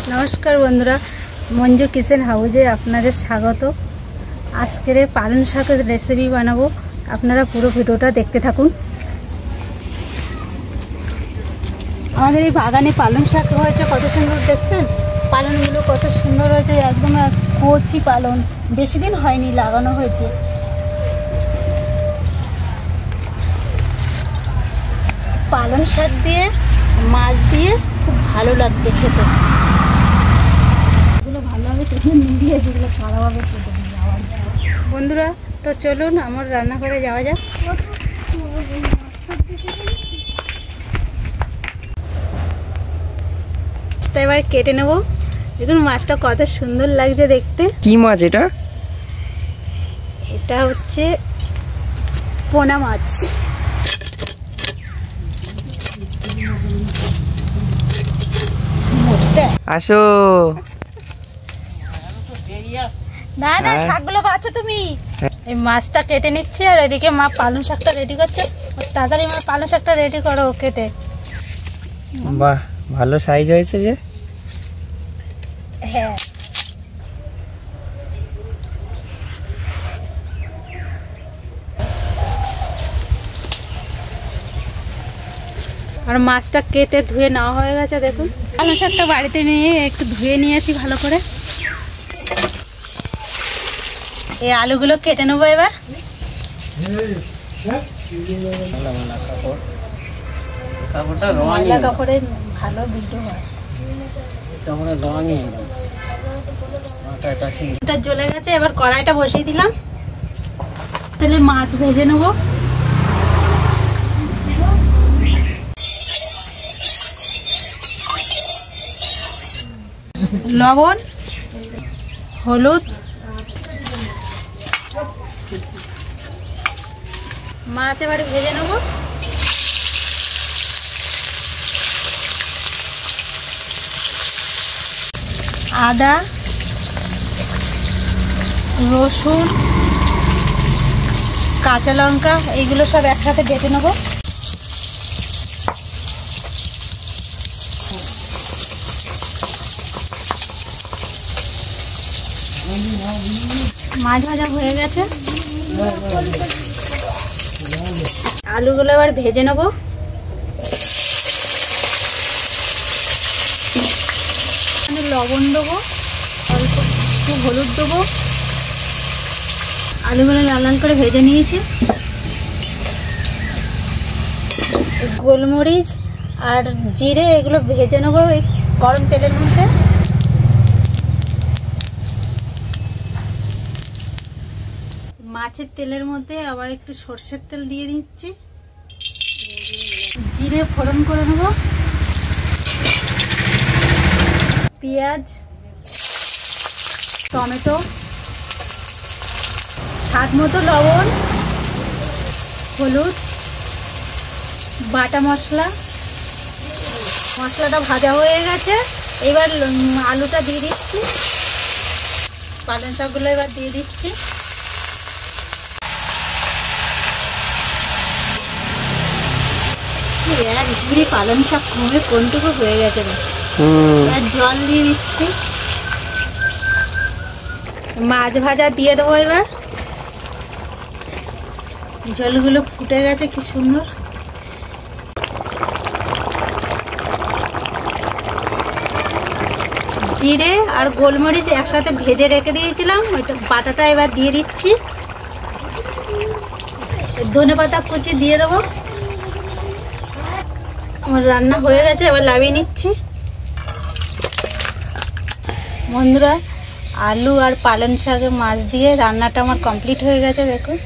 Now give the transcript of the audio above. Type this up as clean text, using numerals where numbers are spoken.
नमस्कार बंधुरा मंजू किचेन हाउसे आपनादेर स्वागत। आजकेर पालन शाकेर रेसिपि बानाबो, आपनारा पुरो भिडियोटा देखते थाकुन। आमादेर एई बागाने पालन शाक हयेछे, कत सुंदर देखछेन। पालनगुलो कत सुंदर हयेछे, एकदम कचि पालन, बेशी दिन हयनि लागानो हयेछे। पालन शाक दिए माछ दिए खूब भालो लागবে খেতে। বন্ধুরা তো চলুন আমার রান্নাঘরে যাওয়া যাক। মাছটা এবার কেটে নেব। দেখুন মাছটা কত সুন্দর লাগছে দেখতে। কি মাছ এটা? এটা হচ্ছে পোনা মাছ। আসো। না না শাকগুলো বাছো তুমি। এই মাছটা কেটে নিচ্ছে আর এদিকে মা পালং শাকটা রেডি করছে। তাড়াতাড়ি মা পালং শাকটা রেডি করো কেটে। বাহ, ভালো সাইজ হয়েছে যে। হ্যাঁ আর মাছটা কেটে ধুয়ে নেওয়া হয়ে গেছে। দেখুন পালং শাকটা বাড়িতে নিয়ে একটু ধুয়ে নিয়ে আসি ভালো করে। এই আলুগুলো কেটে নেবো এবার। ময়লা কাপড়ে ভালো ভিডিও হয়। জ্বলে গেছে, এবার কড়াইটা বসিয়ে দিলাম। তাহলে মাছ ভেজে নেবো। লবণ, হলুদ, মাছ এবার ভেজে নেব। আদা, রসুন, কাঁচা লঙ্কা এইগুলো সব একসাথে বেটে নেব। মাছ ভাজা হয়ে গেছে, আলুগুলো এবার ভেজে নেব। লবণ দেবো, অল্প একটু হলুদ দেবো। আলুগুলো লাল লাল করে ভেজে নিয়েছি। গোলমরিচ আর জিরে এগুলো ভেজে নেবো এই গরম তেলের মধ্যে। মাছের তেলের মধ্যে আবার একটু সরষের তেল দিয়ে দিচ্ছি। জিরে ফোড়ন করে নেব। পেঁয়াজ, টমেটো, স্বাদ মতো লবণ, হলুদ, বাটা মশলা। মশলাটা ভাজা হয়ে গেছে, এবার আলুটা দিয়ে দিচ্ছি। পালং শাকগুলো এবার দিয়ে দিচ্ছি। এক ঝুড়ি পালং শাক কমে কোনটুকু হয়ে গেছে। জল দিয়ে দিচ্ছি। মাছ ভাজা দিয়ে দেবো এবার। জলগুলো ফুটে গেছে কি সুন্দর। জিরে আর গোলমরিচ একসাথে ভেজে রেখে দিয়েছিলাম, ওইটা বাটাটা এবার দিয়ে দিচ্ছি। ধনেপাতা কুচি দিয়ে দেবো। আমার রান্না হয়ে গেছে, এবার নামিয়ে নিচ্ছি। বন্ধুরা আলু আর পালং শাকে মাছ দিয়ে রান্নাটা আমার কমপ্লিট হয়ে গেছে। দেখুন